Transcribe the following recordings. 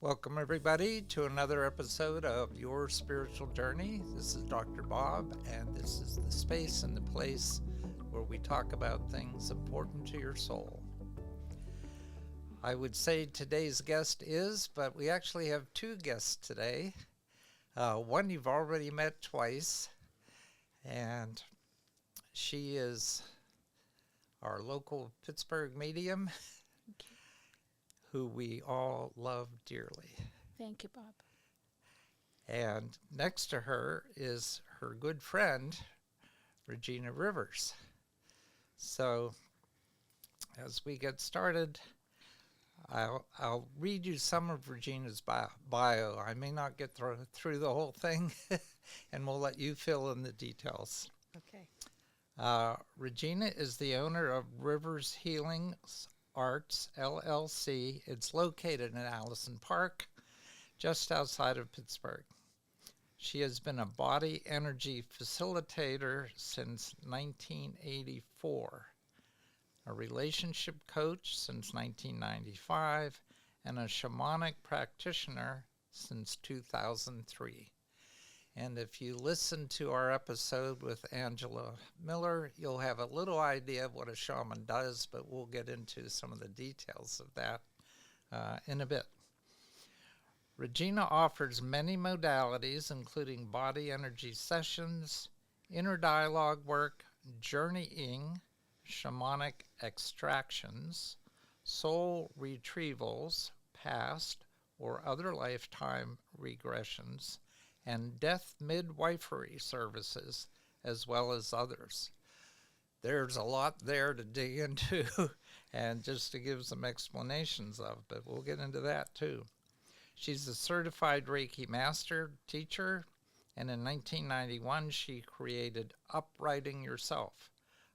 Welcome, everybody, to another episode of Your Spiritual Journey. This is Dr. Bob, and this is the space and the place where we talk about things important to your soul. I would say today's guest is, but we actually have two guests today. One you've already met twice, and she is our local Pittsburgh medium, who we all love dearly. Thank you, Bob. And next to her is her good friend, Regina Rivers. So as we get started, I'll read you some of Regina's bio. I may not get through the whole thing, and we'll let you fill in the details. Okay. Regina is the owner of Rivers Healing Arts, LLC. It's located in Allison Park, just outside of Pittsburgh. She has been a body energy facilitator since 1984, a relationship coach since 1995, and a shamanic practitioner since 2003. And if you listen to our episode with Angela Miller, you'll have a little idea of what a shaman does, but we'll get into some of the details of that in a bit. Regina offers many modalities, including body energy sessions, inner dialogue work, journeying, shamanic extractions, soul retrievals, past or other lifetime regressions, and death midwifery services, as well as others. There's a lot there to dig into and just to give some explanations of, but we'll get into that too. She's a certified Reiki Master teacher, and in 1991 she created Upwriting Yourself,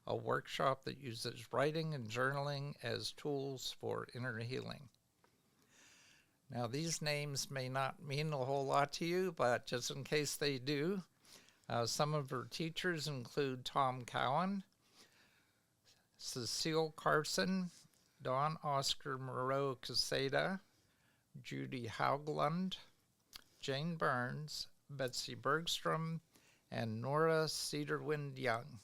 a workshop that uses writing and journaling as tools for inner healing. Now, these names may not mean a whole lot to you, but just in case they do, some of her teachers include Tom Cowan, Cecile Carson, Don Oscar Moreau Caseda, Judy Hauglund, Jane Burns, Betsy Bergstrom, and Nora Cedarwind Young.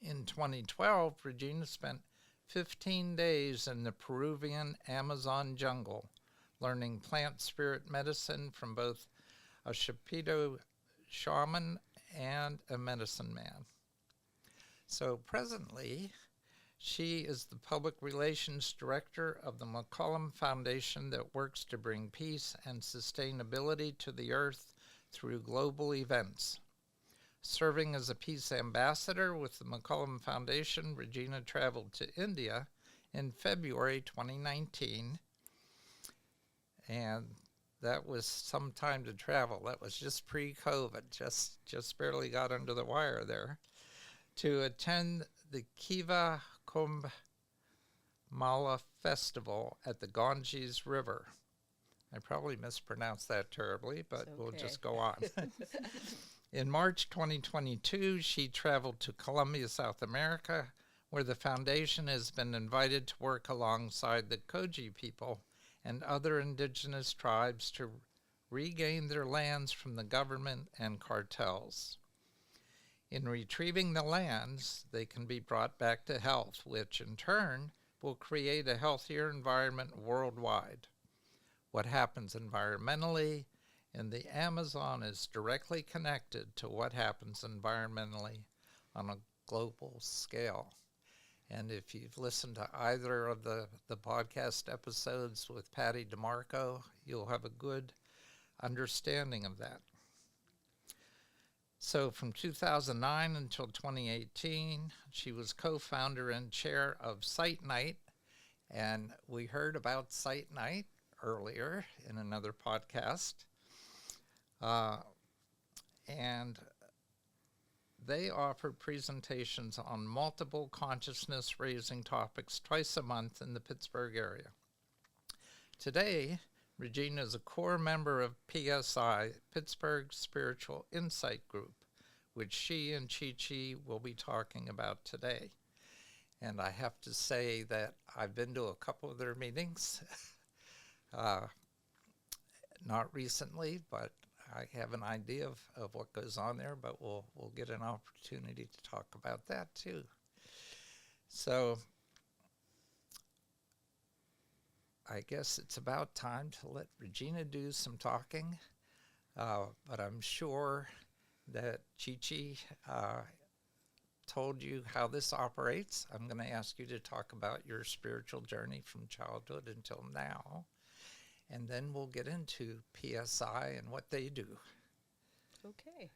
In 2012, Regina spent 15 days in the Peruvian Amazon jungle, learning plant spirit medicine from both a Shipido shaman and a medicine man. So presently, she is the public relations director of the McCollum Foundation that works to bring peace and sustainability to the earth through global events. Serving as a peace ambassador with the McCollum Foundation, Regina traveled to India in February 2019, and that was some time to travel. That was just pre-COVID, just barely got under the wire there, to attend the Kiva Kumbh Mala Festival at the Ganges River. I probably mispronounced that terribly, but we'll just go on. In March 2022, she traveled to Colombia, South America, where the foundation has been invited to work alongside the Koji people and other indigenous tribes to regain their lands from the government and cartels. In retrieving the lands, they can be brought back to health, which in turn will create a healthier environment worldwide. What happens environmentally in the Amazon is directly connected to what happens environmentally on a global scale. And if you've listened to either of the podcast episodes with Patty DeMarco, you'll have a good understanding of that. So from 2009 until 2018, she was co-founder and chair of SITE NITE, and we heard about SITE NITE earlier in another podcast. And they offer presentations on multiple consciousness-raising topics twice a month in the Pittsburgh area. Today, Regina is a core member of PSI, Pittsburgh Spiritual Insight Group, which she and Chi-Chi will be talking about today. And I have to say that I've been to a couple of their meetings. not recently, but I have an idea of what goes on there, but we'll get an opportunity to talk about that too. So I guess it's about time to let Regina do some talking, but I'm sure that Chi-Chi told you how this operates. I'm going to ask you to talk about your spiritual journey from childhood until now, and then we'll get into PSI and what they do. Okay.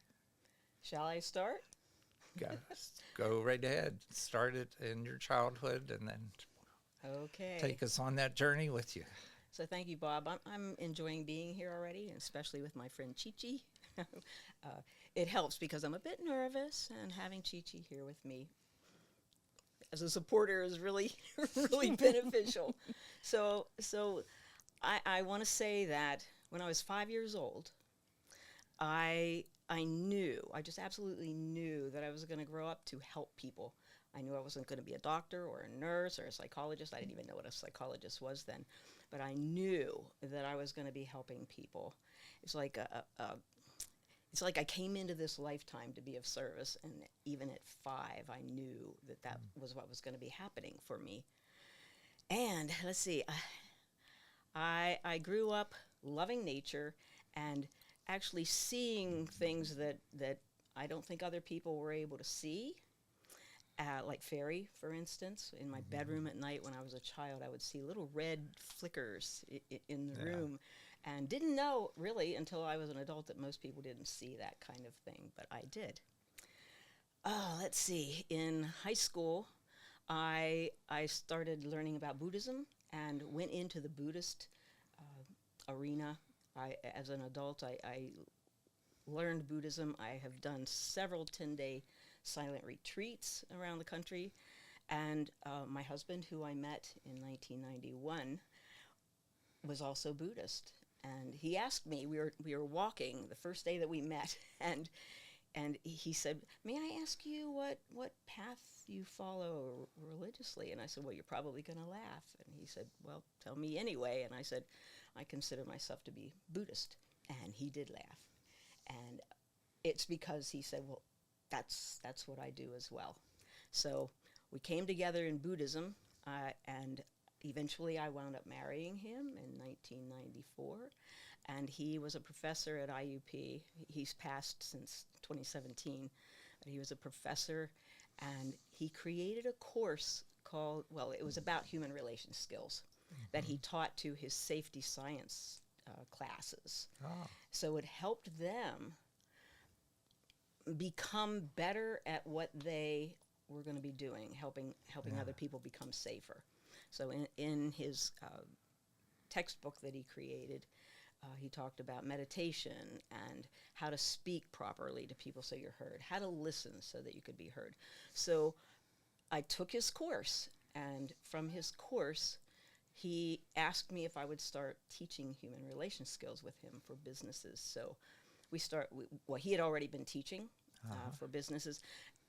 Shall I start? Go right ahead. Start it in your childhood and then Okay. take us on that journey with you. So thank you, Bob. I'm enjoying being here already, and especially with my friend Chi-Chi. It helps because I'm a bit nervous, and having Chi-Chi here with me as a supporter is really, really beneficial. So I want to say that when I was 5 years old, I just absolutely knew that I was going to grow up to help people. I knew I wasn't going to be a doctor or a nurse or a psychologist. I didn't even know what a psychologist was then. But I knew that I was going to be helping people. It's like it's like I came into this lifetime to be of service, and even at 5, I knew that was what was going to be happening for me. And let's see, I grew up loving nature and actually seeing things that I don't think other people were able to see. Like fairy, for instance. In my bedroom at night when I was a child, I would see little red flickers in the room, and didn't know really until I was an adult that most people didn't see that kind of thing, but I did. Let's see. In high school, I started learning about Buddhism and went into the Buddhist arena. As an adult, I learned Buddhism. I have done several 10-day silent retreats around the country, and my husband, who I met in 1991, was also Buddhist. And he asked me, we were walking the first day that we met, and he said, "May I ask you what path you follow religiously?" And I said, "Well, you're probably going to laugh." And he said, "Well, tell me anyway." And I said, "I consider myself to be Buddhist." And he did laugh. And it's because he said, "Well, that's what I do as well." So we came together in Buddhism, and eventually I wound up marrying him in 1994, and he was a professor at IUP. He's passed since 2017, but he was a professor, and he created a course called, well, it was about human relation skills that he taught to his safety science classes. Oh. So it helped them become better at what they were going to be doing, helping other people become safer. So in his textbook that he created, he talked about meditation and how to speak properly to people so you're heard, how to listen so that you could be heard. So I took his course, and from his course, he asked me if I would start teaching human relation skills with him for businesses. So he had already been teaching for businesses,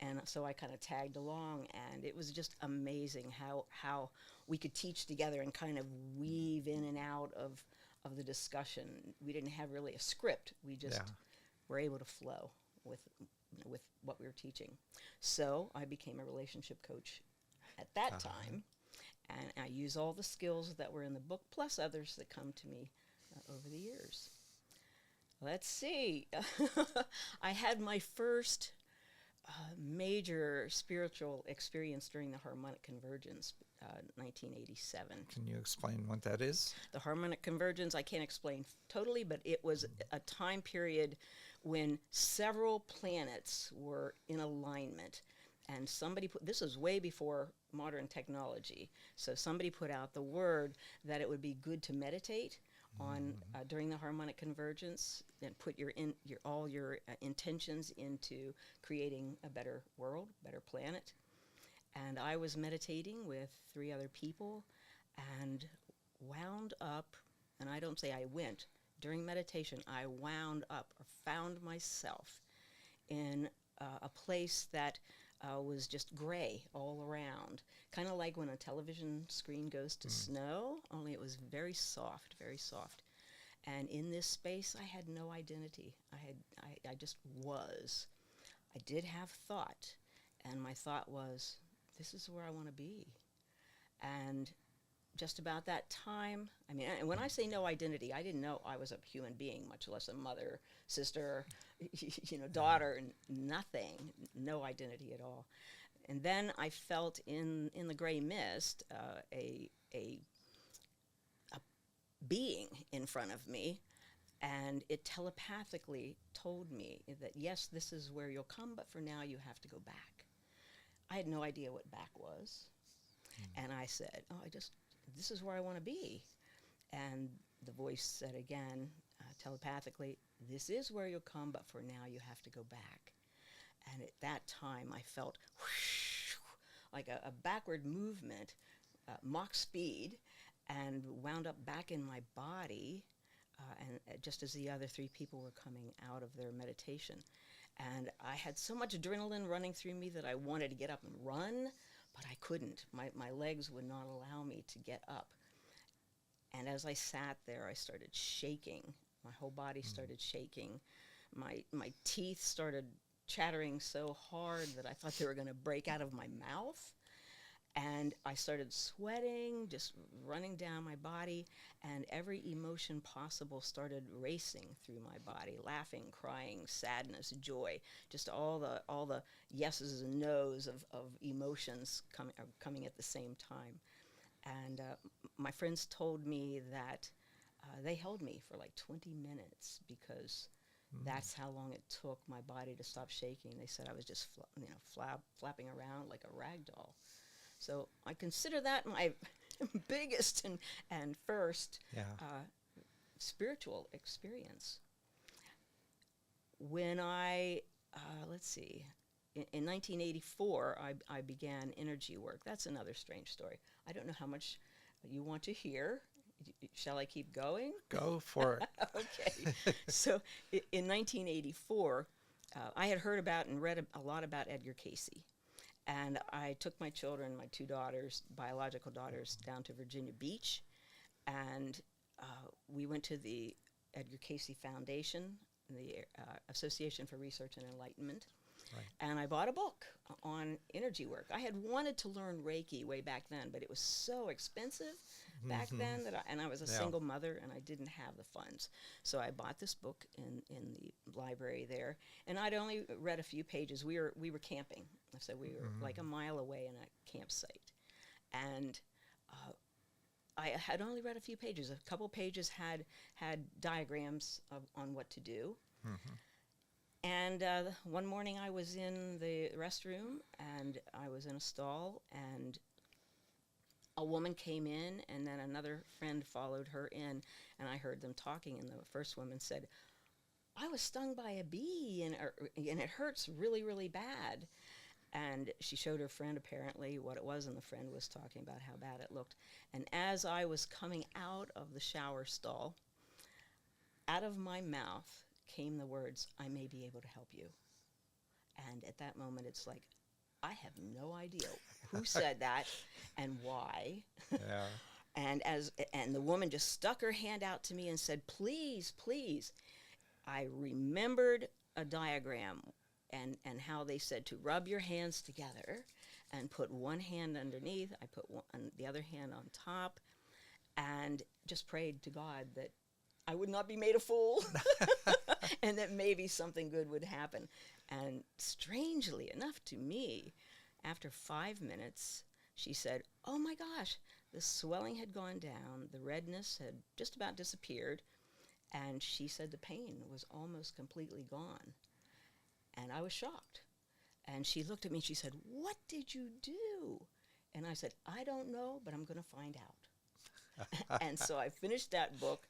and so I kind of tagged along, and it was just amazing how we could teach together and kind of weave in and out of the discussion. We didn't have really a script. We just were able to flow with what we were teaching. So I became a relationship coach at that time, and I use all the skills that were in the book, plus others that come to me over the years. Let's see. I had my first major spiritual experience during the harmonic convergence, 1987. Can you explain what that is? The harmonic convergence, I can't explain totally, but it was a time period when several planets were in alignment. And this was way before modern technology. So somebody put out the word that it would be good to meditate on during the harmonic convergence, and put all your intentions into creating a better world, better planet. And I was meditating with 3 other people and wound up, and I don't say I went, during meditation I wound up or found myself in a place that was just gray all around, kind of like when a television screen goes to snow, only it was very soft, very soft. And in this space, I had no identity. I just was. I did have thought, and my thought was, this is where I want to be. And just about that time, I mean, and when I say no identity, I didn't know I was a human being, much less a mother, sister, daughter, nothing, no identity at all. And then I felt in the gray mist a being in front of me, and it telepathically told me that, yes, this is where you'll come, but for now you have to go back. I had no idea what back was. And I said, this is where I want to be. And the voice said again, telepathically, this is where you'll come, but for now you have to go back. And at that time I felt whoosh, like a backward movement, Mach speed, and wound up back in my body, and just as the other three people were coming out of their meditation. And I had so much adrenaline running through me that I wanted to get up and run, but I couldn't. My legs would not allow me to get up. And as I sat there, I started shaking. My whole body started shaking. My teeth started chattering so hard that I thought they were going to break out of my mouth. And I started sweating, just running down my body, and every emotion possible started racing through my body, laughing, crying, sadness, joy, just all the yeses and nos of emotions coming at the same time. And my friends told me that they held me for like 20 minutes because that's how long it took my body to stop shaking. They said I was just flapping around like a rag doll. So I consider that my biggest and first spiritual experience. When in 1984, I began energy work. That's another strange story. I don't know how much you want to hear. Shall I keep going? Go for it. Okay. So in 1984, I had heard about and read a lot about Edgar Cayce. And I took my children, my two daughters, biological daughters, down to Virginia Beach. And we went to the Edgar Cayce Foundation, the Association for Research and Enlightenment. Right. And I bought a book on energy work. I had wanted to learn Reiki way back then, but it was so expensive back then that I was a single mother and I didn't have the funds. So I bought this book in the library there, and I'd only read a few pages. We were camping, so we were like a mile away in a campsite, and I had only read a few pages. A couple pages had diagrams on what to do. And one morning I was in the restroom, and I was in a stall, and a woman came in, and then another friend followed her in, and I heard them talking, and the first woman said, I was stung by a bee, and it hurts really, really bad. And she showed her friend apparently what it was, and the friend was talking about how bad it looked. And as I was coming out of the shower stall, out of my mouth came the words, I may be able to help you. And at that moment, it's like, I have no idea who said that and why. Yeah. And the woman just stuck her hand out to me and said, please, please. I remembered a diagram and how they said to rub your hands together and put one hand underneath. I put the other hand on top and just prayed to God that I would not be made a fool and that maybe something good would happen. And strangely enough to me, after 5 minutes, she said, oh my gosh, the swelling had gone down, the redness had just about disappeared, and she said the pain was almost completely gone. And I was shocked. And she looked at me and she said, what did you do? And I said, I don't know, but I'm going to find out. And so I finished that book.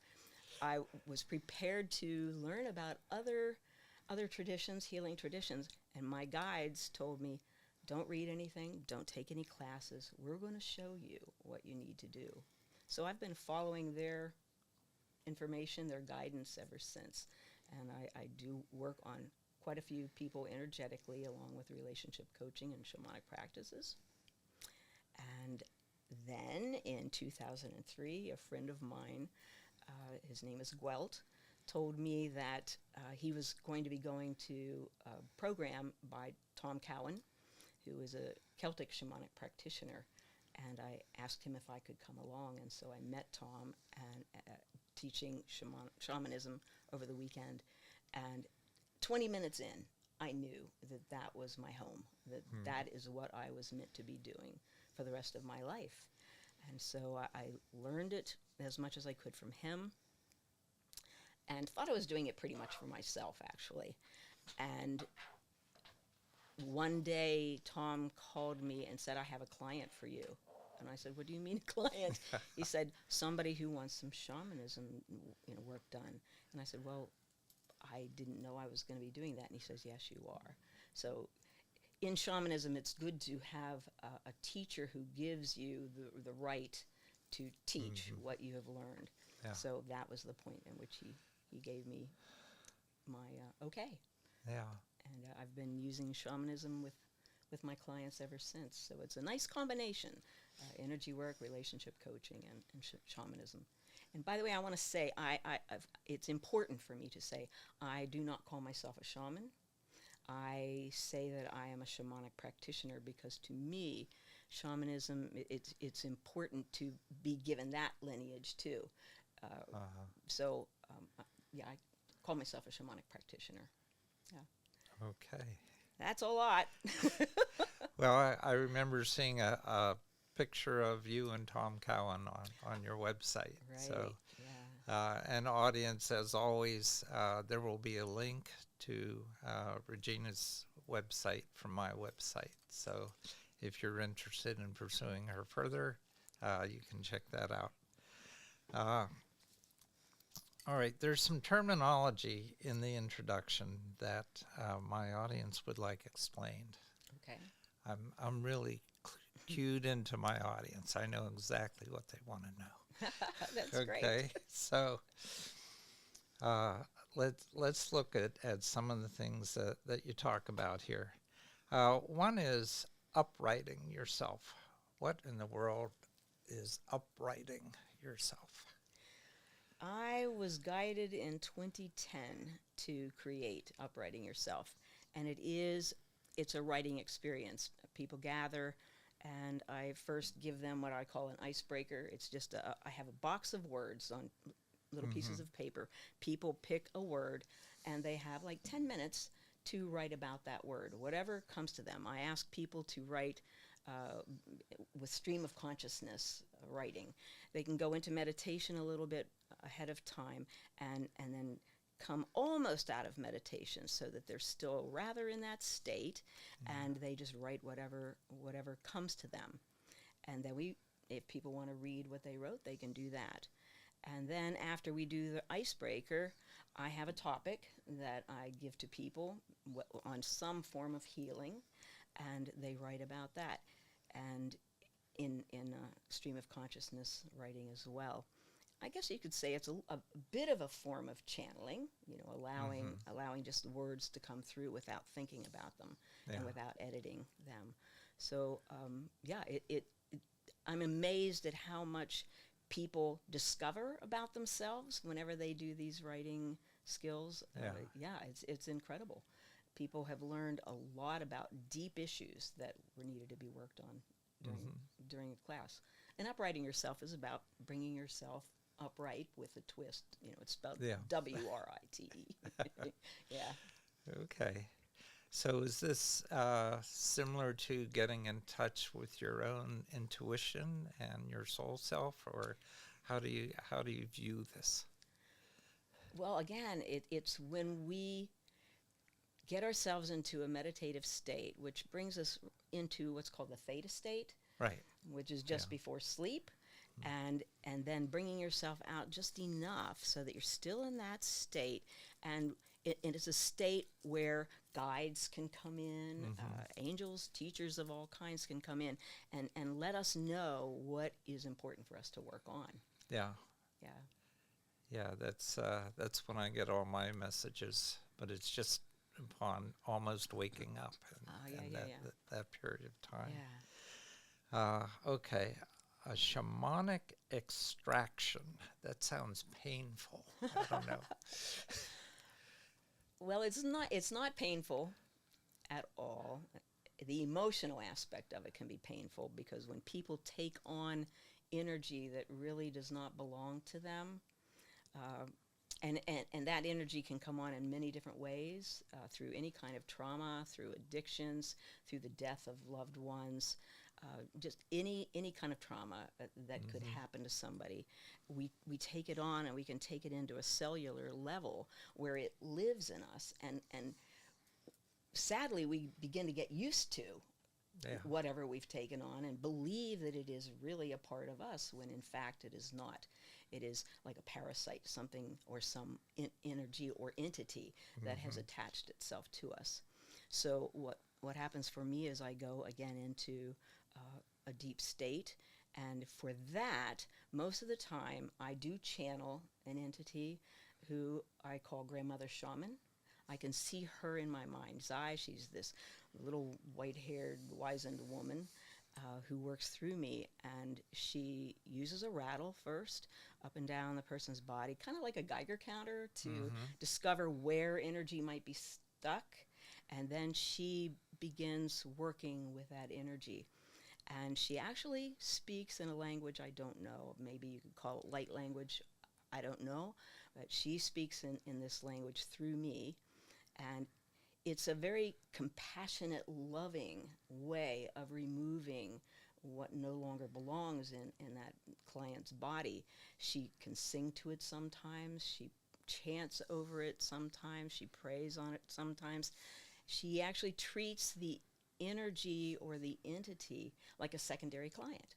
I was prepared to learn about other traditions, healing traditions, and my guides told me, don't read anything, don't take any classes. We're going to show you what you need to do. So I've been following their information, their guidance ever since. And I do work on quite a few people energetically, along with relationship coaching and shamanic practices. And then in 2003, a friend of mine his name is Gwelt, told me that he was going to be going to a program by Tom Cowan, who is a Celtic shamanic practitioner. And I asked him if I could come along, and so I met Tom and teaching shamanism over the weekend. And 20 minutes in, I knew that that was my home, that that is what I was meant to be doing for the rest of my life. And so I learned it as much as I could from him, and thought I was doing it pretty much for myself, actually. And one day, Tom called me and said, "I have a client for you." And I said, "What do you mean, a client?" He said, "Somebody who wants some shamanism, work done." And I said, "Well, I didn't know I was going to be doing that." And he says, "Yes, you are." So in shamanism, it's good to have a teacher who gives you the right to teach what you have learned. Yeah. So that was the point in which he gave me my okay. Yeah. And I've been using shamanism with my clients ever since. So it's a nice combination, energy work, relationship coaching, and shamanism. And by the way, I want to say, it's important for me to say, I do not call myself a shaman. I say that I am a shamanic practitioner because to me, shamanism, it's important to be given that lineage too. So, I call myself a shamanic practitioner. Yeah. Okay. That's a lot. Well, I remember seeing a picture of you and Tom Cowan on your website. Right. So, yeah. an audience, as always, there will be a link to Regina's website from my website. So if you're interested in pursuing her further, you can check that out. All right, there's some terminology in the introduction that my audience would like explained. Okay. I'm really cued into my audience. I know exactly what they want to know. That's great. Okay, so let's look at some of the things that you talk about here. One is uprighting yourself. What in the world is uprighting yourself? I was guided in 2010 to create Uprighting Yourself, and it's a writing experience. People gather, and I first give them what I call an icebreaker. It's just I have a box of words on little pieces of paper. People pick a word, and they have like 10 minutes to write about that word, whatever comes to them. I ask people to write with stream of consciousness writing. They can go into meditation a little bit ahead of time and then come almost out of meditation so that they're still rather in that state, and they just write whatever comes to them. And then if people want to read what they wrote, they can do that. And then after we do the icebreaker, I have a topic that I give to people on some form of healing, and they write about that. And in stream of consciousness writing as well. I guess you could say it's a bit of a form of channeling, allowing just the words to come through without thinking about them and without editing them. So I'm amazed at how much people discover about themselves whenever they do these writing skills. It's incredible. People have learned a lot about deep issues that were needed to be worked on during a class. And uprighting yourself is about bringing yourself upright with a twist. It's spelled W-R-I-T-E. Yeah. Okay. So is this similar to getting in touch with your own intuition and your soul self, or how do you view this? Well, again, it's when we get ourselves into a meditative state, which brings us into what's called the theta state, right? Which is just before sleep, and then bringing yourself out just enough so that you're still in that state, and it is a state where guides can come in, angels, teachers of all kinds can come in, and let us know what is important for us to work on. Yeah. Yeah. Yeah, that's when I get all my messages, but it's just upon almost waking up and that period of time. Yeah. Okay. A shamanic extraction. That sounds painful. I don't know. Well, it's not painful at all. The emotional aspect of it can be painful because when people take on energy that really does not belong to them, and that energy can come on in many different ways, through any kind of trauma, through addictions, through the death of loved ones, just any kind of trauma that could happen to somebody. We take it on, and we can take it into a cellular level where it lives in us, and sadly we begin to get used to whatever we've taken on and believe that it is really a part of us, when in fact it is not. It is like a parasite, something or some energy or entity that has attached itself to us. So what happens for me is I go again into a deep state, and for that, most of the time I do channel an entity who I call Grandmother Shaman. I can see her in my mind's eye. She's this little white-haired, wizened woman who works through me, and she uses a rattle first up and down the person's body, kind of like a Geiger counter, to discover where energy might be stuck, and then she begins working with that energy. And she actually speaks in a language I don't know. Maybe you could call it light language. I don't know. But she speaks in this language through me. And it's a very compassionate, loving way of removing what no longer belongs in that client's body. She can sing to it sometimes. She chants over it sometimes. She prays on it sometimes. She actually treats the energy or the entity like a secondary client.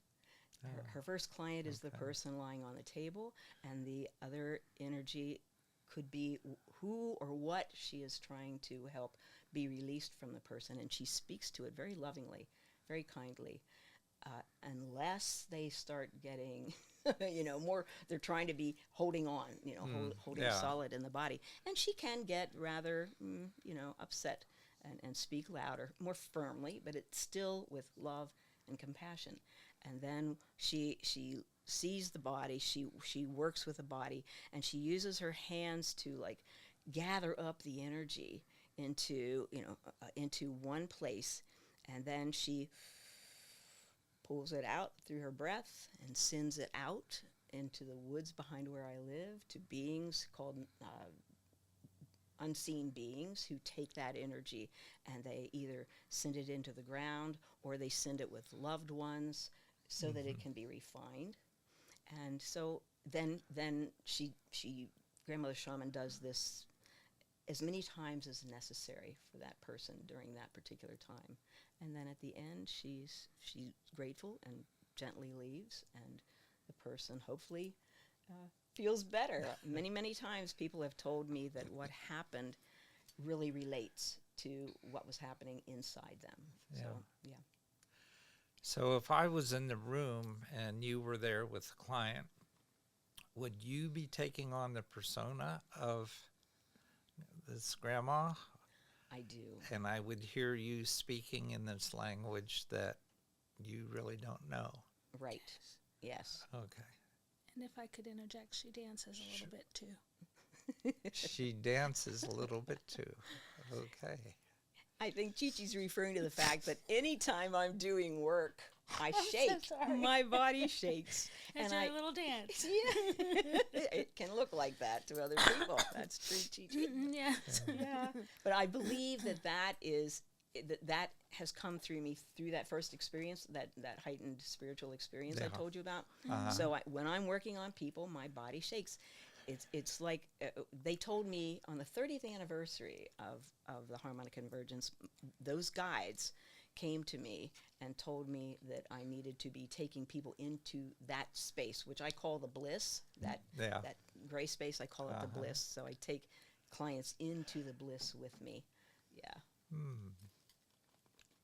Her first client is the person lying on the table, and the other energy could be who or what she is trying to help be released from the person, and she speaks to it very lovingly, very kindly, unless they start getting, more, they're trying to be holding on, holding solid in the body. And she can get rather, upset and speak louder, more firmly, but it's still with love and compassion. And then she sees the body, she works with the body, and she uses her hands to gather up the energy into one place, and then she pulls it out through her breath and sends it out into the woods behind where I live to beings called unseen beings who take that energy, and they either send it into the ground or they send it with loved ones so that it can be refined. And so then she Grandmother Shaman does this as many times as necessary for that person during that particular time. And then at the end, she's grateful and gently leaves, and the person hopefully feels better. Many times people have told me that what happened really relates to what was happening inside them. Yeah. So, yeah. So if I was in the room and you were there with the client, would you be taking on the persona of this grandma? I do. And I would hear you speaking in this language that you really don't know. Right. Yes. Okay. And if I could interject, she dances a little bit too. She dances a little bit too. Okay. I think Chi-Chi's referring to the fact that anytime I'm doing work, I shake. so sorry. My body shakes. It's and a little dance. Yeah. It can look like that to other people. That's true, Chi-Chi. Yes. Yeah. But I believe that has come through me through that first experience, that heightened spiritual experience I told you about. So when I'm working on people, my body shakes. It's like they told me on the 30th anniversary of the harmonic convergence, those guides came to me and told me that I needed to be taking people into that space, which I call the bliss, that gray space, I call it the bliss. So I take clients into the bliss with me. Yeah.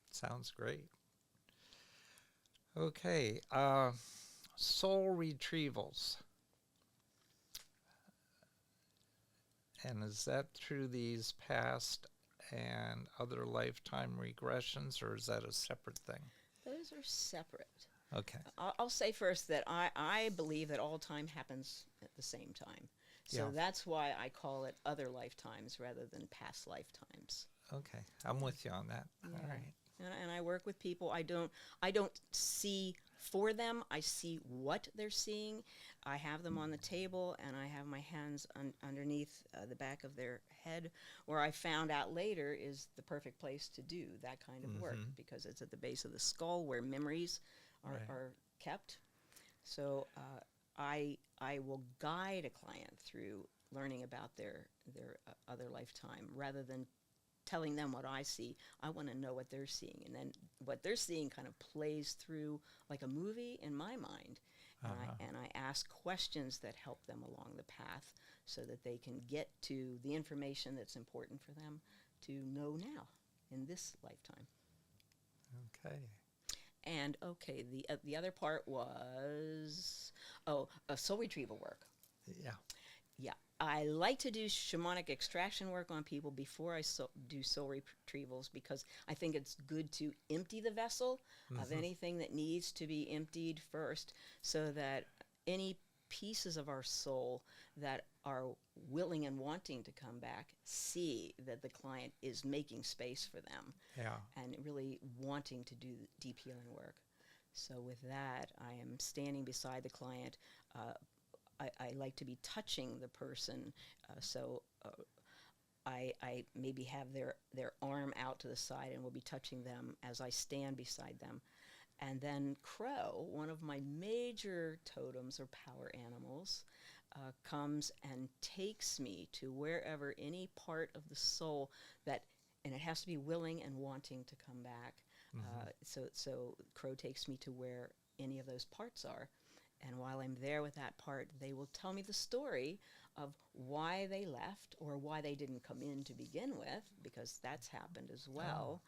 Sounds great. Okay. Soul retrievals. And is that through these past and other lifetime regressions, or is that a separate thing? Those are separate. Okay. I'll say first that I believe that all time happens at the same time. So Yeah. that's why I call it other lifetimes rather than past lifetimes. Okay. I'm with you on that. Yeah. All right. And I work with people. I don't see for them. I see what they're seeing. I have them on the table, and I have my hands underneath the back of their head, where I found out later is the perfect place to do that kind of work, because it's at the base of the skull where memories are kept. So I will guide a client through learning about their other lifetime rather than telling them what I see. I want to know what they're seeing, and then what they're seeing kind of plays through like a movie in my mind. And I ask questions that help them along the path so that they can get to the information that's important for them to know now in this lifetime. Okay. And okay, the other part was soul retrieval work. Yeah. Yeah, I like to do shamanic extraction work on people before I do soul retrievals, because I think it's good to empty the vessel of anything that needs to be emptied first, so that any pieces of our soul that are willing and wanting to come back see that the client is making space for them. Yeah. And really wanting to do deep healing work. So with that, I am standing beside the client. I like to be touching the person, I maybe have their arm out to the side and will be touching them as I stand beside them. And then Crow, one of my major totems or power animals, comes and takes me to wherever any part of the soul and it has to be willing and wanting to come back. So Crow takes me to where any of those parts are. And while I'm there with that part, they will tell me the story of why they left or why they didn't come in to begin with, because that's happened as well.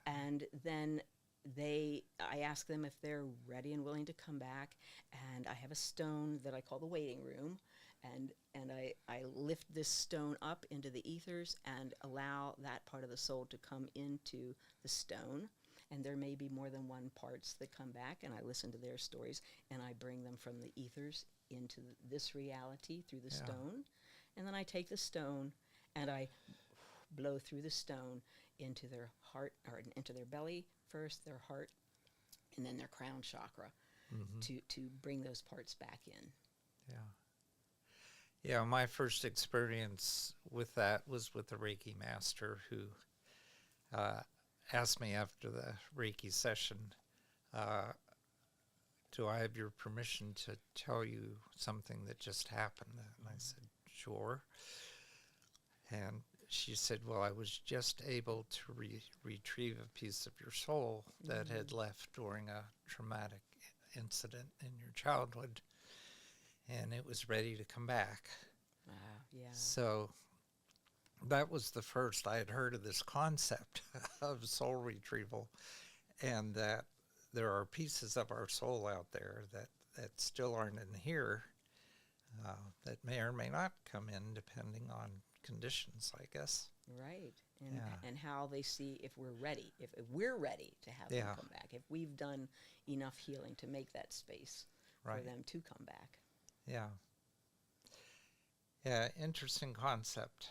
Oh, okay. And then I ask them if they're ready and willing to come back, and I have a stone that I call the waiting room, and I lift this stone up into the ethers and allow that part of the soul to come into the stone. And there may be more than one parts that come back, and I listen to their stories, and I bring them from the ethers into this reality through the stone. And then I take the stone and I blow through the stone into their heart, or into their belly first, their heart, and then their crown chakra, to bring those parts back in. Yeah. Yeah, my first experience with that was with the Reiki Master, who asked me after the Reiki session, do I have your permission to tell you something that just happened? And I said, sure. And she said, well, I was just able to retrieve a piece of your soul that had left during a traumatic incident in your childhood, and it was ready to come back. Yeah. So that was the first I had heard of this concept of soul retrieval, and that there are pieces of our soul out there that still aren't in here, that may or may not come in depending on conditions, I guess. Right. And how they see if we're ready, if we're ready to have them come back, if we've done enough healing to make that space for them to come back. Yeah. Yeah, interesting concept.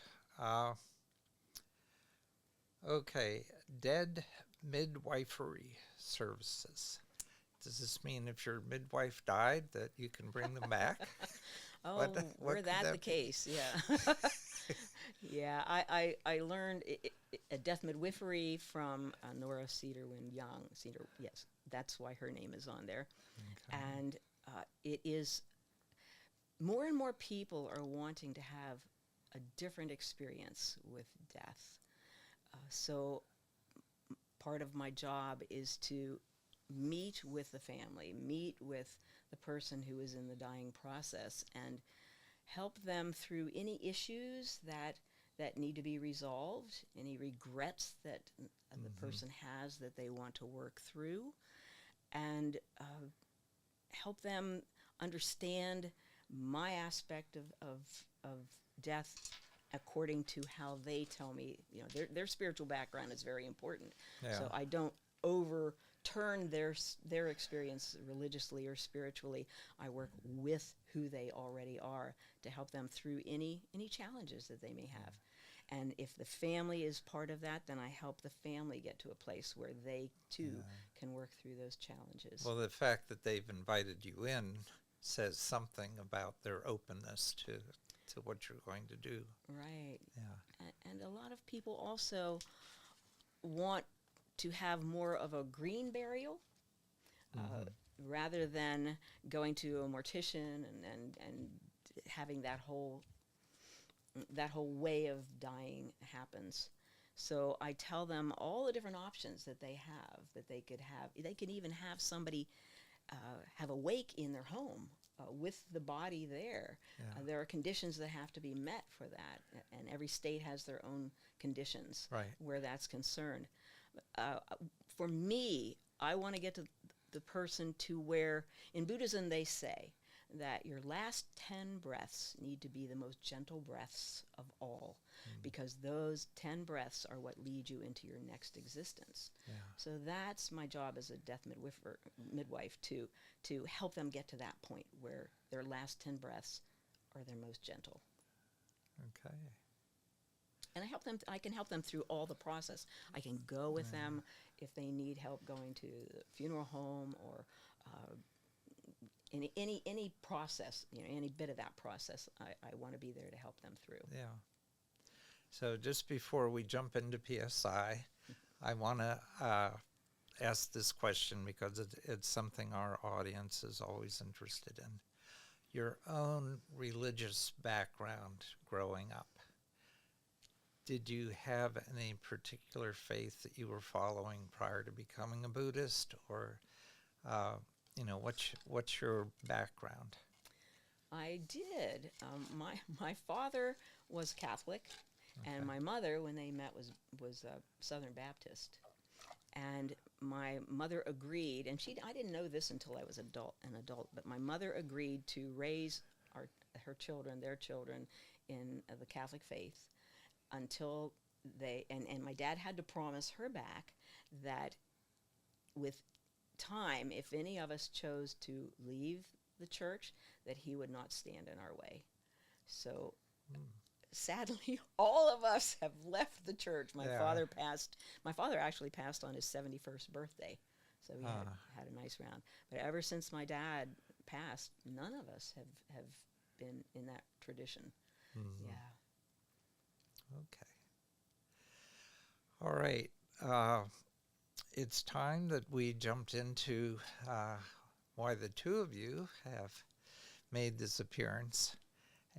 Okay, dead midwifery services. Does this mean if your midwife died that you can bring them back? Were that the case? Yeah. Yeah, I learned a death midwifery from Nora Cedarwind-Young. Yes, that's why her name is on there. Okay. And it is, more and more people are wanting to have a different experience with death. So part of my job is to meet with the family, meet with the person who is in the dying process, and help them through any issues that need to be resolved, any regrets that the person has that they want to work through, and help them understand my aspect of death according to how they tell me. You know, their spiritual background is very important. Yeah. So I don't over turn their experience religiously or spiritually. I work with who they already are to help them through any challenges that they may have. And if the family is part of that, then I help the family get to a place where they too can work through those challenges. Well, the fact that they've invited you in says something about their openness to what you're going to do. Right. Yeah. And a lot of people also want to have more of a green burial rather than going to a mortician and having that whole way of dying happens. So I tell them all the different options that they have, that they could have. They can even have somebody have a wake in their home with the body there. Yeah. There are conditions that have to be met for that, and every state has their own conditions where that's concerned. For me, I want to get to the person to where, in Buddhism they say that your last 10 breaths need to be the most gentle breaths of all, because those 10 breaths are what lead you into your next existence. Yeah. So that's my job as a death midwife to help them get to that point where their last 10 breaths are their most gentle. Okay. And I can help them through all the process. I can go with them if they need help going to the funeral home or any process, any bit of that process. I want to be there to help them through. Yeah. So just before we jump into PSI, I want to ask this question because it's something our audience is always interested in. Your own religious background growing up. Did you have any particular faith that you were following prior to becoming a Buddhist, or what's your background? I did. My father was Catholic, and my mother, when they met, was Southern Baptist. And my mother agreed, and I didn't know this until I was an adult, but my mother agreed to raise their children in the Catholic faith until and my dad had to promise her back that with time, if any of us chose to leave the church, that he would not stand in our way. So sadly, all of us have left the church. My father actually passed on his 71st birthday, so we had a nice round. But ever since my dad passed, none of us have been in that tradition. Mm-hmm. Yeah. Okay. All right. It's time that we jumped into why the two of you have made this appearance,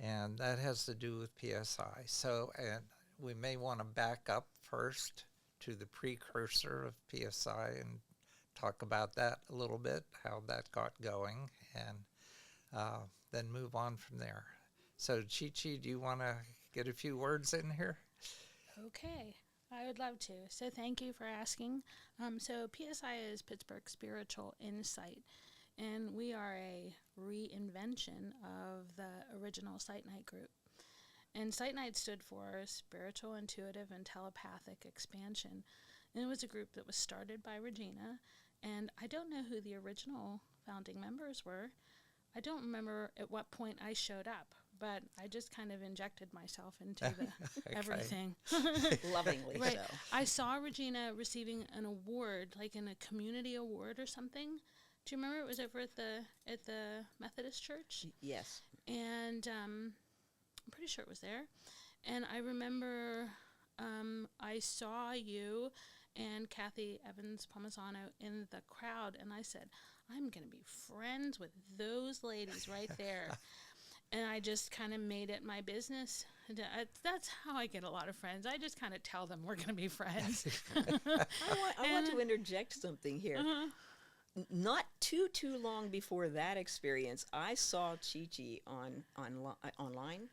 and that has to do with PSI. So, and we may want to back up first to the precursor of PSI and talk about that a little bit, how that got going, and then move on from there. So, Chi-Chi, do you want to get a few words in here? Okay, I would love to. So thank you for asking. So PSI is Pittsburgh Spiritual Insight, and we are a reinvention of the original SITE NITE group. And SITE NITE stood for Spiritual, Intuitive, and Telepathic Expansion. And it was a group that was started by Regina, and I don't know who the original founding members were. I don't remember at what point I showed up, but I just kind of injected myself into everything. Lovingly right. so. I saw Regina receiving an award, like in a community award or something. Do you remember? It was over at the Methodist Church. Yes. And I'm pretty sure it was there. And I remember I saw you and Kathy Evans-Palmisano in the crowd, and I said, I'm going to be friends with those ladies right there. And I just kind of made it my business. That's how I get a lot of friends. I just kind of tell them we're going to be friends. I want to interject something here. Not too long before that experience, I saw Chi-Chi online,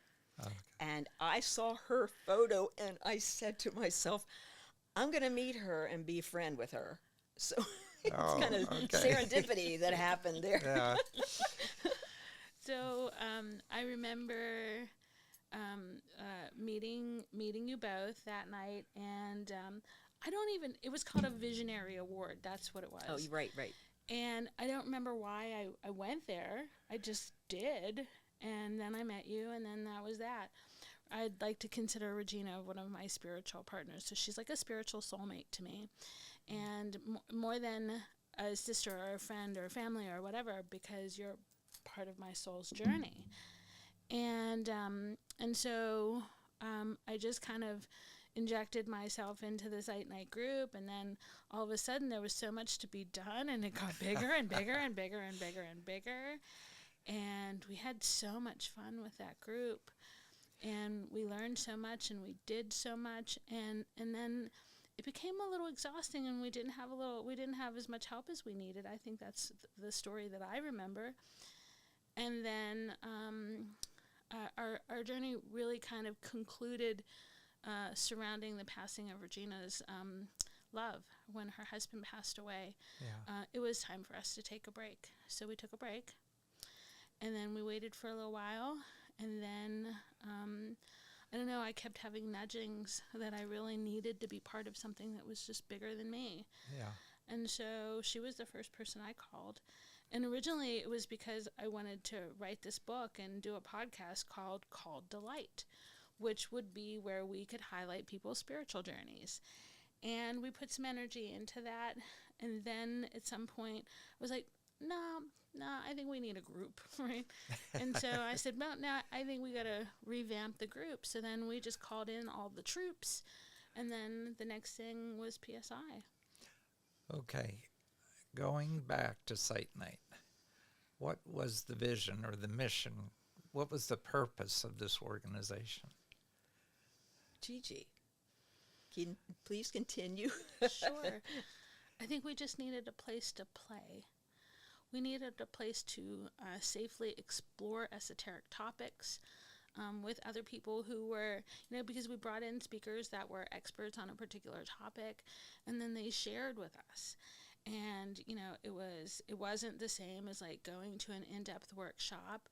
and I saw her photo, and I said to myself, I'm going to meet her and be friend with her. So it's kind of serendipity that happened there. Yeah. So I remember meeting you both that night, and it was called a Visionary Award. That's what it was. Oh, you're right. And I don't remember why I went there. I just did. And then I met you, and then that was that. I'd like to consider Regina one of my spiritual partners. So she's like a spiritual soulmate to me. And more than a sister or a friend or family or whatever, because you're part of my soul's journey. And so I just kind of injected myself into the SITE NITE group, and then all of a sudden there was so much to be done, and it got bigger and bigger and bigger and bigger and bigger. And we had so much fun with that group, and we learned so much, and we did so much, and then it became a little exhausting, and we didn't have as much help as we needed. I think that's the story that I remember. And then our journey really kind of concluded surrounding the passing of Regina's love. When her husband passed away, it was time for us to take a break. So we took a break, and then we waited for a little while, and then I don't know, I kept having nudgings that I really needed to be part of something that was just bigger than me. Yeah. And so she was the first person I called. And originally it was because I wanted to write this book and do a podcast called Delight, which would be where we could highlight people's spiritual journeys. And we put some energy into that. And then at some point I was like, no, I think we need a group, right? And so I said, well, no, I think we got to revamp the group. So then we just called in all the troops. And then the next thing was PSI. Okay. Going back to SITE NITE, what was the vision or the mission? What was the purpose of this organization? Gigi, can you please continue? Sure. I think we just needed a place to play. We needed a place to safely explore esoteric topics with other people who were, because we brought in speakers that were experts on a particular topic, and then they shared with us. And, it wasn't the same as like going to an in-depth workshop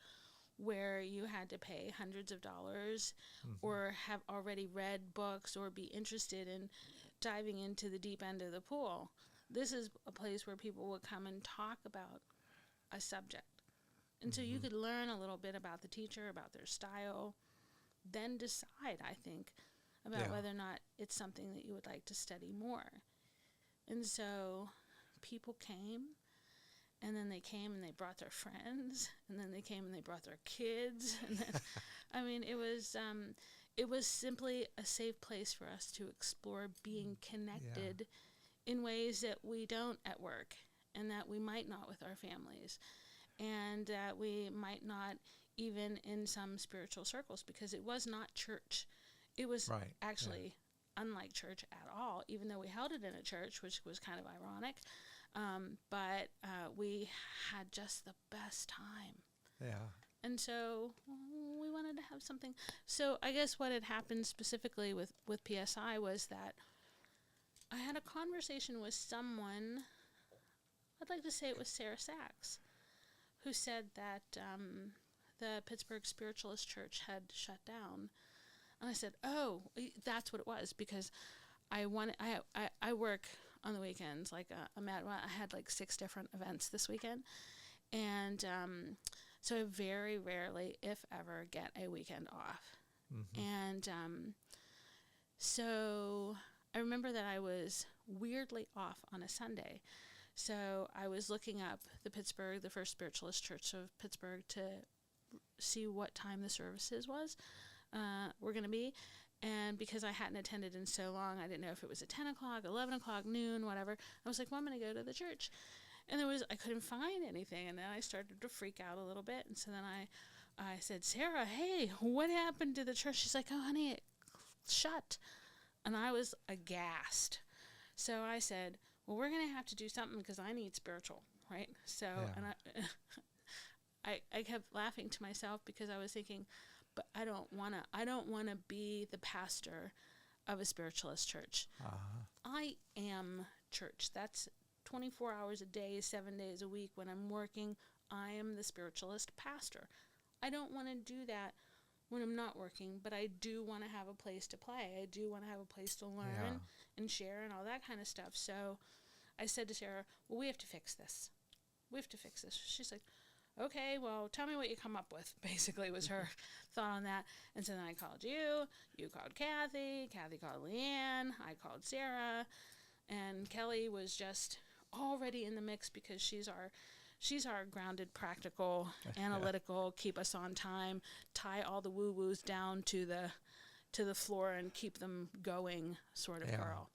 where you had to pay hundreds of dollars or have already read books or be interested in diving into the deep end of the pool. This is a place where people would come and talk about a subject. And so you could learn a little bit about the teacher, about their style, then decide, I think, about whether or not it's something that you would like to study more. And so people came, and then they came and they brought their friends, and then they came and they brought their kids. And then, it was simply a safe place for us to explore being connected in ways that we don't at work, and that we might not with our families, and that we might not even in some spiritual circles, because it was not church. It was actually unlike church at all, even though we held it in a church, which was kind of ironic. But we had just the best time. Yeah. And so we wanted to have something. So I guess what had happened specifically with PSI was that I had a conversation with someone, I'd like to say it was Sarah Sachs, who said that the Pittsburgh Spiritualist Church had shut down. And I said, oh, that's what it was, because I work on the weekends. Like I had like 6 different events this weekend. And so I very rarely, if ever, get a weekend off. And so I remember that I was weirdly off on a Sunday. So I was looking up the First Spiritualist Church of Pittsburgh, to see what time the services were going to be. And because I hadn't attended in so long, I didn't know if it was at 10 o'clock, 11 o'clock, noon, whatever. I was like, well, I'm going to go to the church. And I couldn't find anything. And then I started to freak out a little bit. And so then I said, Sarah, hey, what happened to the church? She's like, oh, honey, it shut. And I was aghast. So I said, well, we're going to have to do something, because I need spiritual, right? So, and I kept laughing to myself, because I was thinking, but I don't want to be the pastor of a spiritualist church. I am church. That's 24 hours a day, 7 days a week. When I'm working, I am the spiritualist pastor. I don't want to do that when I'm not working, but I do want to have a place to play. I do want to have a place to learn and share and all that kind of stuff. So I said to Sarah, well, we have to fix this. We have to fix this. She's like, okay, well, tell me what you come up with, basically was her thought on that. And so then I called you called Kathy called Leanne, I called Sarah, and Kelly was just already in the mix because she's our grounded, practical, analytical, keep us on time, tie all the woo-woos down to the floor and keep them going sort of girl.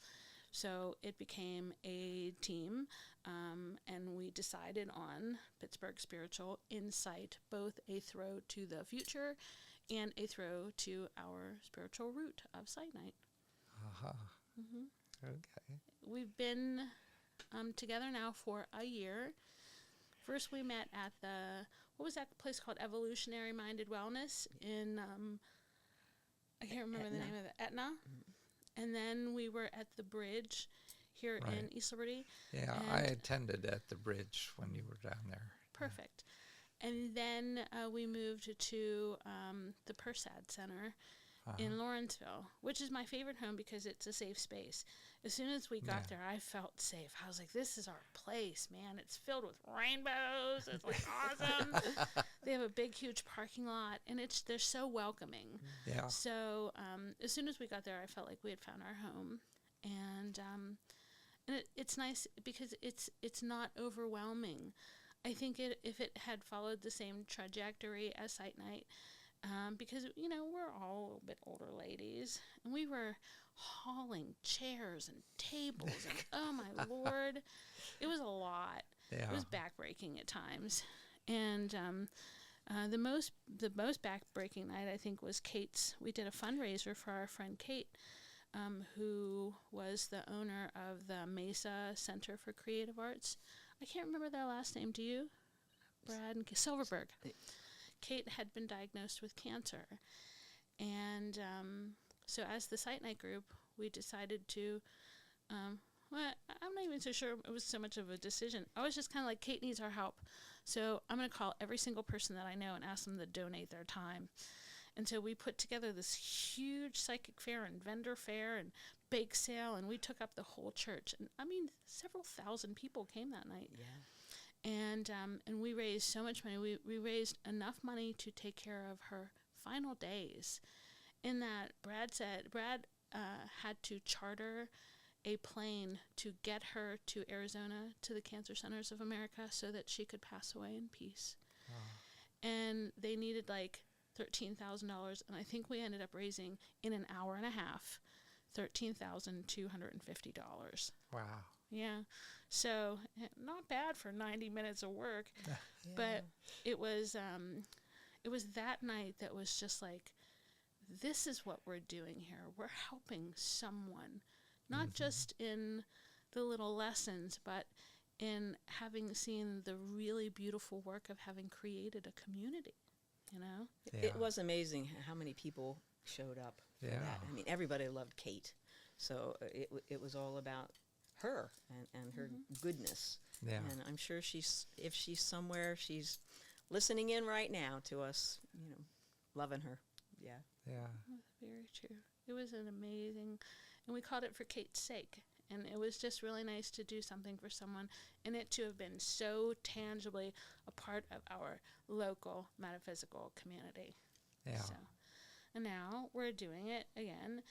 So it became a team, and we decided on Pittsburgh Spiritual Insight, both a throw to the future and a throw to our spiritual root of SITE NITE. Okay. We've been together now for a year. First we met at what was that place called? Evolutionary Minded Wellness in, I can't remember the name of it, Etna. And then we were at the Bridge here in East Liberty. Yeah, I attended at the Bridge when you were down there. Perfect. And then we moved to the Persad Center in Lawrenceville, which is my favorite home because it's a safe space. As soon as we got there, I felt safe. I was like, this is our place, man. It's filled with rainbows. It's like awesome. They have a big, huge parking lot, and they're so welcoming. Yeah. So as soon as we got there, I felt like we had found our home. And it's nice because it's not overwhelming. I think if it had followed the same trajectory as SITE NITE, because, we're all a little bit older ladies, and we were hauling chairs and tables, and oh my Lord, it was a lot. Yeah. It was backbreaking at times. And the most backbreaking night, I think, was Kate's. We did a fundraiser for our friend Kate, who was the owner of the Mesa Center for Creative Arts. I can't remember their last name. Do you? Brad and Silverberg. Kate had been diagnosed with cancer. And so as the SITE NITE group, we decided to, I'm not even so sure it was so much of a decision. I was just kind of like, Kate needs our help. So I'm going to call every single person that I know and ask them to donate their time. And so we put together this huge psychic fair and vendor fair and bake sale, and we took up the whole church. And I mean, several thousand people came that night. Yeah. And we raised so much money. We raised enough money to take care of her final days. In that, Brad had to charter a plane to get her to Arizona, to the Cancer Centers of America, so that she could pass away in peace. Oh. And they needed like $13,000, and I think we ended up raising, in an hour and a half, $13,250. Wow. Yeah. So not bad for 90 minutes of work, but it was that night that was just like, this is what we're doing here. We're helping someone, not just in the little lessons, but in having seen the really beautiful work of having created a community, It was amazing how many people showed up for that. I mean, everybody loved Kate. So it was all about her and her goodness. Yeah. And I'm sure if she's somewhere, she's listening in right now to us, loving her. Yeah. Yeah. Very true. It was an amazing, and we called it For Kate's Sake. And it was just really nice to do something for someone, and it to have been so tangibly a part of our local metaphysical community. Yeah. So, and now we're doing it again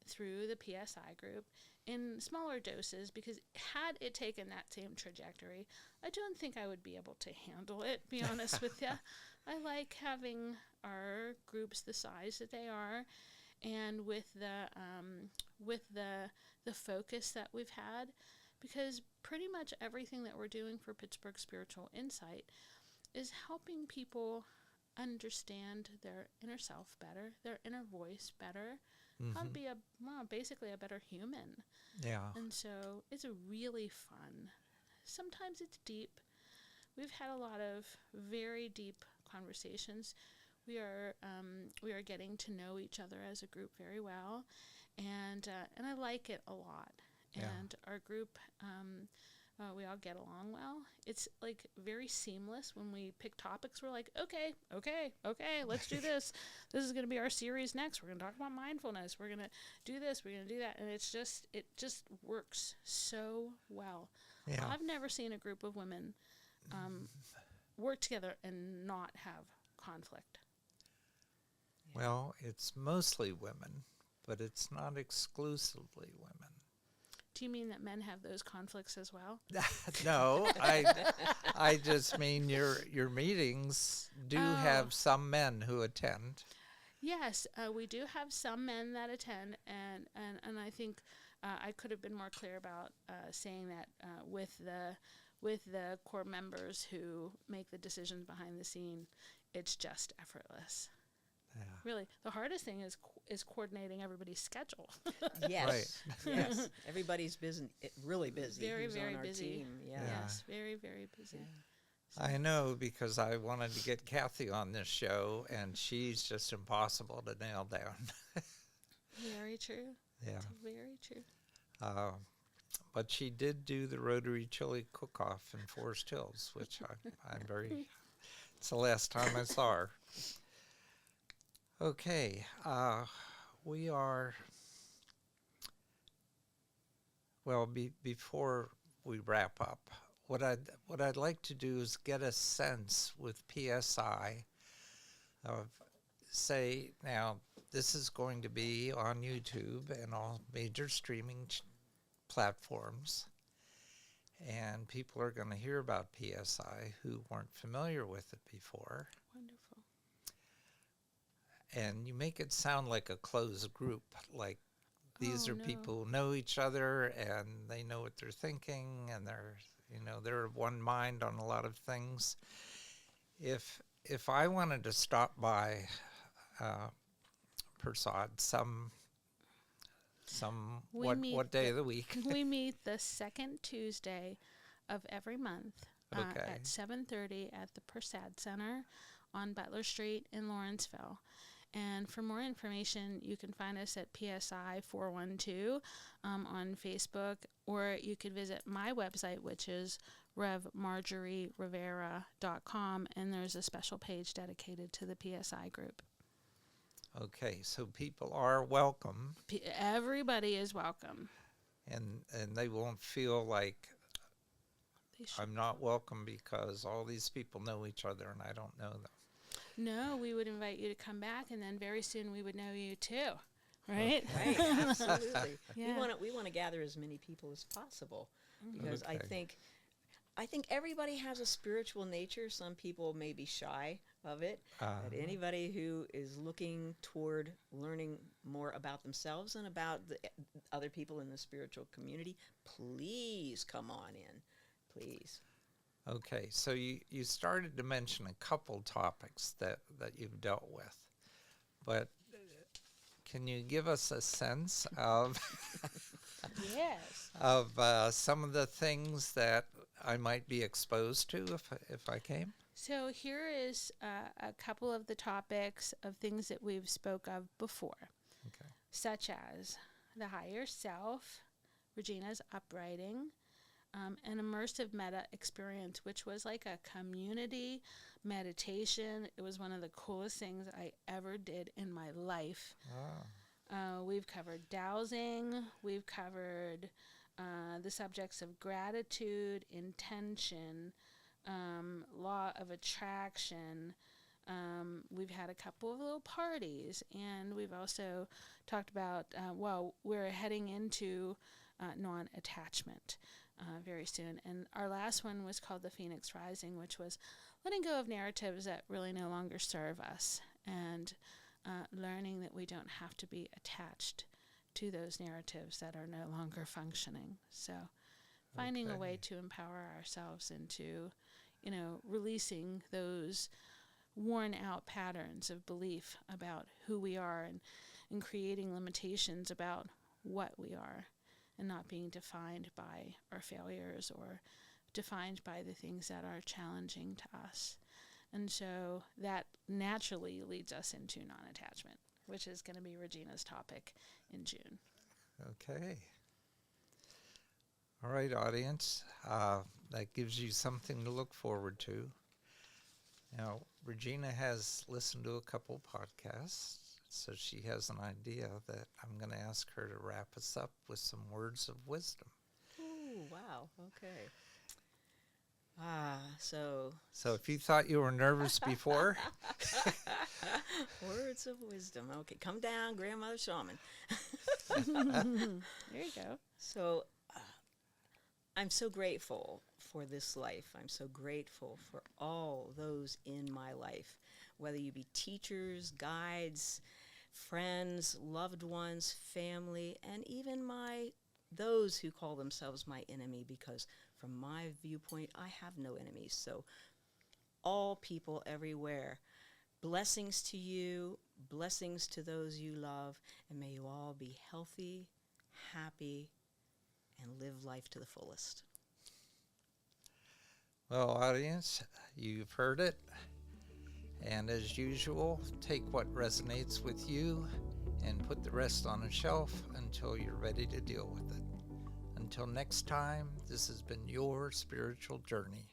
through the PSI group in smaller doses, because had it taken that same trajectory, I don't think I would be able to handle it, be honest with you. I like having our groups the size that they are, and with the focus that we've had, because pretty much everything that we're doing for Pittsburgh Spiritual Insight is helping people understand their inner self better, their inner voice better, how to be basically a better human. Yeah. And so it's really fun. Sometimes it's deep. We've had a lot of very deep conversations. We are getting to know each other as a group very well, and I like it a lot. Yeah. And our group, We all get along well. It's like very seamless when we pick topics. We're like, okay, let's do this. This is going to be our series next. We're going to talk about mindfulness. We're going to do this. We're going to do that. And it just works so well. Yeah. I've never seen a group of women work together and not have conflict. Well, it's mostly women, but it's not exclusively women. Do you mean that men have those conflicts as well? No, I just mean your meetings do have some men who attend. Yes, we do have some men that attend, and I think I could have been more clear about saying that with the core members who make the decisions behind the scene, it's just effortless. Yeah. Really, the hardest thing is coordinating everybody's schedule. Yes, Right. yes. Everybody's busy, really busy. Very, who's very on our busy. Team. Yeah. Yes, very, very busy. Yeah. I know, because I wanted to get Kathy on this show, and she's just impossible to nail down. Very true. Yeah. It's very true. But she did do the Rotary Chili Cook-Off in Forest Hills, which I'm very... It's the last time I saw her. Okay, we are... Well, before we wrap up, what I'd like to do is get a sense with PSI of, say, now this is going to be on YouTube and all major streaming platforms, and people are going to hear about PSI who weren't familiar with it before. Wonderful. And you make it sound like a closed group, like these are no. people who know each other and they know what they're thinking, and they're of one mind on a lot of things. If I wanted to stop by Prasad what day of the week? We meet the second Tuesday of every month Okay. at 7:30 at the Prasad Center on Butler Street in Lawrenceville. And for more information, you can find us at PSI 412 on Facebook, or you could visit my website, which is revmarjorierivera.com, and there's a special page dedicated to the PSI group. Okay, so people are welcome, Everybody is welcome. and they won't feel like They should. I'm not welcome because all these people know each other and I don't know them. No, we would invite you to come back, and then very soon we would know you too, right? Right, absolutely. Yeah. We want to gather as many people as possible, because I Okay. think everybody has a spiritual nature. Some people may be shy of it. But anybody who is looking toward learning more about themselves and about the other people in the spiritual community, please come on in, please. Okay, so you started to mention a couple topics that you've dealt with, but can you give us a sense of Yes. of some of the things that I might be exposed to if I came? So here is a couple of the topics of things that we've spoke of before, Okay. such as the higher self, Regina's upwriting, an immersive meta experience, which was like a community meditation. It was one of the coolest things I ever did in my life. We've covered dowsing. We've covered the subjects of gratitude, intention, law of attraction. We've had a couple of little parties, and we've also talked about, we're heading into non-attachment very soon. And our last one was called the Phoenix Rising, which was letting go of narratives that really no longer serve us, and learning that we don't have to be attached to those narratives that are no longer functioning. So finding a way Okay. to empower ourselves into, releasing those worn out patterns of belief about who we are, and creating limitations about what we are, and not being defined by our failures or defined by the things that are challenging to us. And so that naturally leads us into non-attachment, which is going to be Regina's topic in June. Okay. All right, audience. That gives you something to look forward to. Now, Regina has listened to a couple podcasts, so she has an idea that I'm going to ask her to wrap us up with some words of wisdom. Ooh, wow. Okay. So if you thought you were nervous before, words of wisdom. Okay, come down, Grandmother Shaman. There you go. So I'm so grateful for this life. I'm so grateful for all those in my life, whether you be teachers, guides, friends, loved ones, family, and even those who call themselves my enemy, because from my viewpoint, I have no enemies. So all people everywhere, blessings to you, blessings to those you love, and may you all be healthy, happy, and live life to the fullest. well, audience, you've heard it. And as usual, take what resonates with you and put the rest on a shelf until you're ready to deal with it. Until next time, this has been your spiritual journey.